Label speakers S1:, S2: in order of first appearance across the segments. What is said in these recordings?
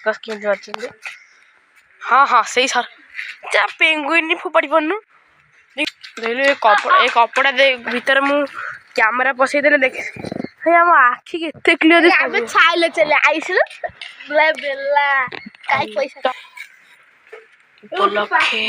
S1: Circus केमती अच्छे हाँ हाँ सही सर जा पेंगुइन फोपाड़ी पारनु देखिलु ए कपड़ा भीतर मु कैमरा पसईदे देख आम आखि के क्लियर
S2: छाइले चले आइसिल बेला काई पैसा
S1: उपलक्षे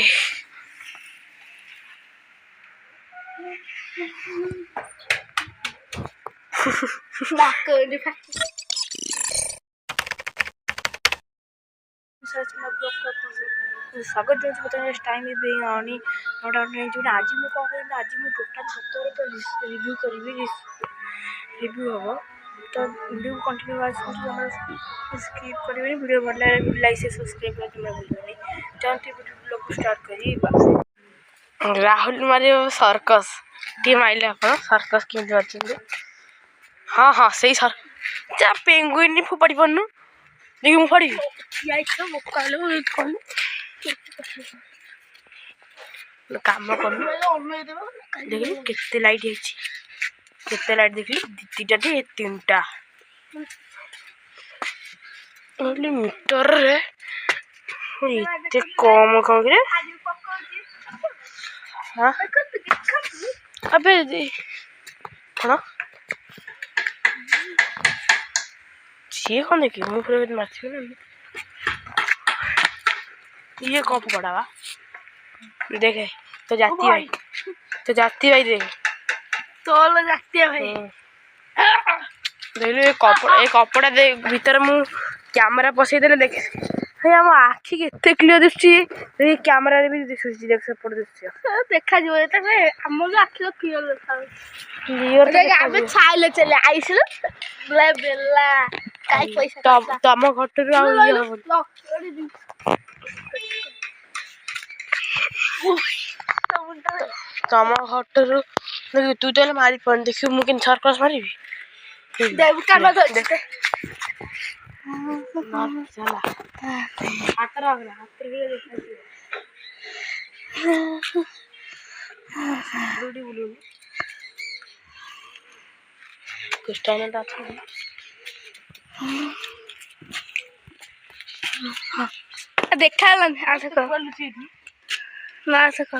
S1: स्वागत जो टाइम आनी नोट आज मुझे आज मुझे टोटाल सतर रिव्यू करी रिव्यू हम तो वीडियो कंटिन्यू स्किप करें वीडियो भल लगे लाइक से सब्सक्राइब करना भूलि चलते ब्लॉग स्टार्ट कर राहुल मारे सर्कस टीम आइले आप सर्कस केमती अच्छे हाँ हाँ सही सर जा पेंगुइन फोपाड़ी पारनु देखिए मुझे फाड़ी काम कर देख केते लाइट केते लाइट देख दीटा तीन टा मीटर रे एते कम कम रे हाँ अबे कौन सी कौन देखिए मुझे मार्च ये कौन पड़ा वा देखे तो जाती भाई देख
S2: तो जाती है भाई
S1: देखिलु ए कपड़ा भीतर मु कैमरा पसईदे देख आम आखि के क्लियर दिखुची कैमरा भी दिखुची देख सेपट दिखुची
S2: देखा आम आखि क्लियर
S1: क्लियर
S2: छाइले चले आइसिल बेला काई पैसा
S1: तम घटर तम घटर तू तो मारी पड़ देखिए मुझे सर्कस मारी
S2: देखा ना सक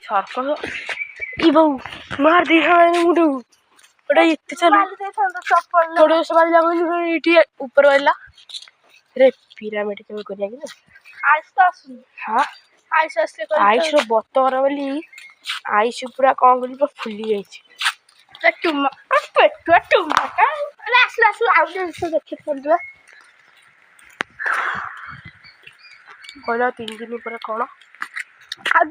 S1: सर्कस ई बहु मार दी मुझे इतने चलो थोड़े ऊपर वाला रे पिरामिड के
S2: आइस तो आसुन
S1: हाँ
S2: आइस आसले
S1: आइस बतर बोली आइस पूरा कौन कर फुली जाइए
S2: टुम पेटुआ टुम देखे पड़ा
S1: कहला 3 दिन पर कौन
S2: आ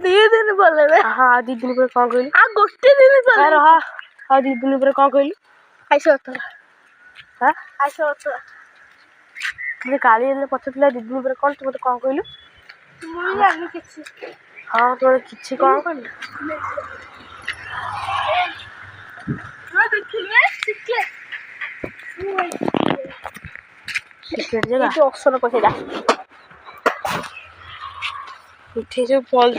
S2: 2 दिन बोले
S1: हाँ 2 दिन पर कौन कहली
S2: आ गोटे दिन बोले
S1: रहा हाँ 2 दिन पर कौन कहली
S2: आइस होता
S1: हाँ
S2: आइस होता
S1: तुझे काली पचार 2 दिन पर कौन तुम कौन कहलु
S2: मुझे जानी किसी
S1: हाँ तुम किसी कौन कहलु
S2: ना देखिए सिक्के
S1: सिक्रेट जगह
S2: ये ऑप्शन को सेदा
S1: इथे जो फॉल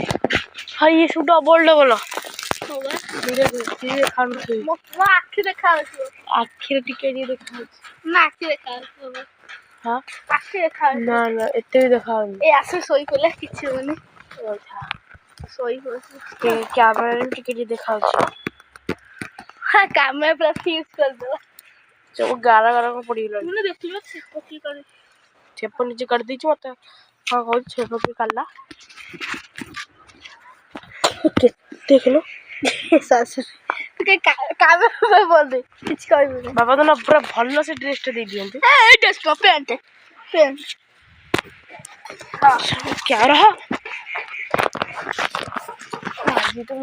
S1: हाँ ये सब डबल
S2: होगा मो आखि देखा
S1: आखिर टिके देखा
S2: ना आखि देखा
S1: हाँ
S2: आखि देखा
S1: ना ना एते भी देखा
S2: ए आसे सोई पले किछि होनी
S1: अच्छा
S2: सोई हो
S1: कैमरा रे टिके देखा
S2: हां कैमरा पर फिक्स कर दो
S1: जो गारा गारा को पड़ी लो
S2: मैंने देख लियो छेपकी कर
S1: छेप नीचे कर दी मत हाँ कह छेप भी काला देख लो
S2: कैमरा बोल दे किछ कहबे
S1: बाबा तो ना पूरा भल्लो से ड्रेस दे दियंते
S2: ए ड्रेस को पैंट हां
S1: क्या रहा आज तो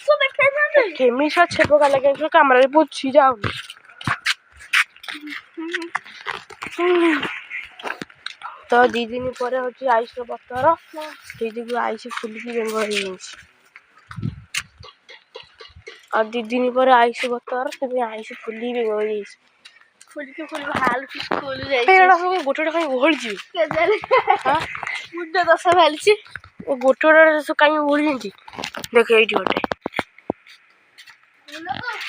S2: तो देखे ना
S1: केमिसा छेप का लगे कैमरा रे पूछी जाओ तो 2 दिन पर हूँ आइस बतर से आइस फुलिकी बेंग और 2 दिन पर आइस बतर से आइस फुली बेंग
S2: फुलिकी फुल हाल स्कूल जाई
S1: सब गोटे कहीं ओहल जी
S2: के जाने हां मुद्दा दस भालची
S1: ଓ ଗୋଟେ ଗୋଟେ କାହିଁ ଉଡ଼ିଛନ୍ତି ଦେଖ ଏଇଠି ଗୋଟେ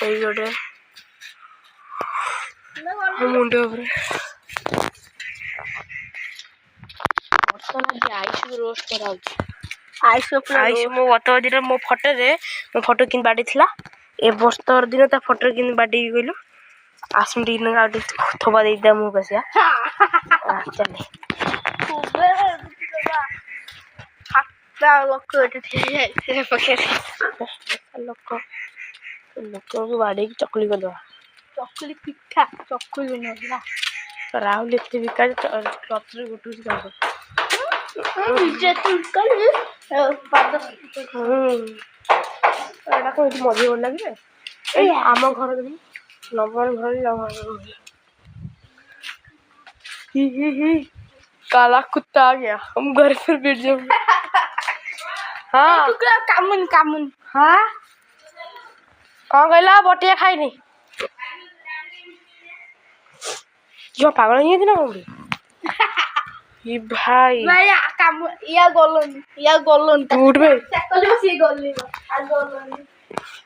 S1: ଏଇ ଗୋଟେ ମୁଣ୍ଡ ଉପରେ ବର୍ତ୍ତମାନ ଆଜି ଆଇସକୁ ରୋଷ୍ଟ କରାହେଉଛି। ଆଇସ ମୋ ଗତ ଦିନ ମୋ ଫଟୋରେ ମୋ ଫଟୋ କେମିତି ବାଡ଼େଇଥିଲା ଏ ବର୍ଷ ଦିନ ତା ଫଟୋରେ କେମିତି ବାଡ଼େଇକି କହିଲୁ ଆସୁନ ଟିକେ ଆଉ ଟିକେ ଥୋବା ଦେଇଦା ମୁଁ ବସିଆ ଚାଲେ ଲୋକଙ୍କୁ ବାଡ଼େଇକି ଚକୁଳି କରିଦବା।
S2: ଚକୁଳି ପିଠା ଚକୁଳି ନଥିଲା
S1: ରାହୁଲ ଏତେ ବିକା ରଥରେ ଗୋଟୁଛି ତାଙ୍କୁ ଏଇଟା କଣ ଏଠି ମଝି ଭଲ ଲାଗିବେ ଏଇ ଆମ ଘର ବି ନବର ଘର ही काला कुत्ता आ गया हम घर पर बैठ जाओगे। हाँ
S2: कामुन कामुन
S1: हाँ कौन कहला बटिया खाइनी जो पागल नहीं थी ना मम्मी ये भाई
S2: କାମ ଇଆ ଗଲନି
S1: तू उठ बे
S2: କରିବ ସିଏ ଗଲିବ ଆଉ ଗଲନି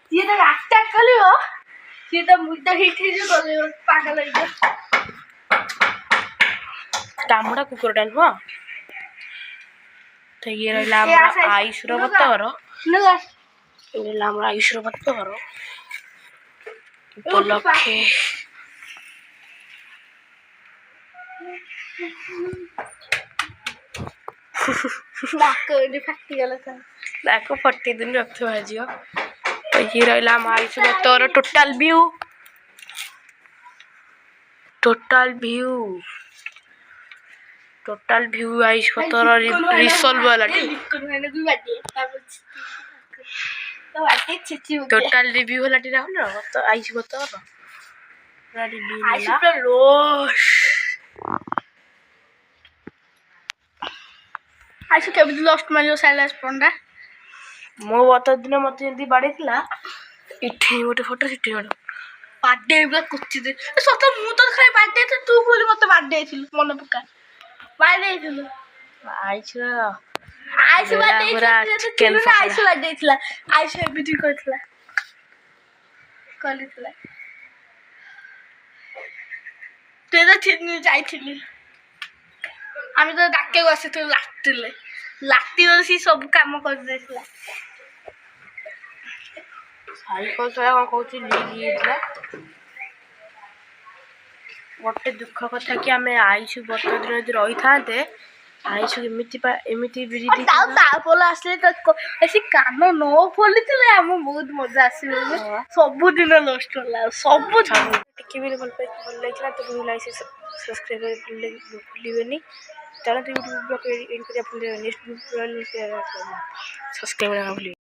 S2: ସିଏ ତ ଆଟାକ୍ କରିବ ସିଏ ତ ମୁଦ୍ଦା ହେଇଥିବ ଗଲିବ ପାଗଳ ହେଇଯିବ
S1: କାମୁଡ଼ା କୁକୁରଟା ନୁହଁ ତ ଇଏ ରହିଲା ଆମର ଆୟୁଷର ବତର ଇଏ ରହିଲା ଆମର ଆୟୁଷର ବତର ଉପଲକ୍ଷେ ତାକୁ ଫଟେଇ ଦିନ ରକ୍ତ ବାହାରିଯିବ। ତ ଇଏ ରହିଲା ଆମ ଆୟୁଷ ବତର ଟୋଟାଲ ଭିଉ ଆୟୁଷ ବତର ରିସଲ୍ଭ ବାଲାଟି ଟୋଟାଲ ରିଭ୍ୟୁ ହେଲାଟି ରାହୁଲ ତ ଆୟୁଷ ବତର
S2: ଆଇସୁ କେମିତି ଲଷ୍ଟ ମାରିବ ସାଇଲାସ ପଣ୍ଡା
S1: ମୋ ବତ ଦିନ ମତେ ଯେମିତି ବାଡ଼େଇଥିଲା ଏଠି ଗୋଟେ ଫଟୋ ସେଠି ଗୋଟେ
S2: ବାଡେଇ ପୁରା କୁଚି ଦେ ସତ ମୁଁ ତ ଖାଲି ବାଡେଇଥିଲି ତୁ ବୋଲି ମତେ ବାଡେଇଥିଲୁ ମନେ ପକା ବାଡେଇଥିଲୁ
S1: ଆଇଛୁ
S2: ଆଇସୁ ବାଡେଇଥିଲା ଆଇସୁ ବାଡେଇଥିଲା ଆଇସୁ ଏମିତି କରିଥିଲା ତୁ ତ ଯାଇଥିଲି ଆମେ ତ ଡାକେକୁ ଆସିଥିଲୁ ଲାଟି ବସି ସବୁ କାମ କରିଦେଇଥିଲା
S1: ସାଇକେଲ ଚଳା କଣ କହୁଛି ଲିକ୍ ହେଇଥିଲା। ଗୋଟେ ଦୁଃଖ କଥା କି ଆମେ ଆଇଛୁ ବତ ଦିନ ଯଦି ରହିଥାନ୍ତେ ଆଇଛୁ ଏମିତି ବିରି
S2: ତାପଲ ଆସିଲେ ସେ କାନ ନ ଖୋଲିଥିଲେ ଆମ ବହୁତ ମଜା ଆସିବ ସବୁଦିନ ନଷ୍ଟ ହେଲା ସବୁ
S1: ଟିକେ ବି ଭଲ ଲାଗିଥିଲା ତ ସବସ୍କ୍ରାଇବ ଭୁଲିବେନି ଚାଲନ୍ତୁ ୟୁଟ୍ୟୁବ ସବସ୍କ୍ରାଇବ ଭୁଲିବେ।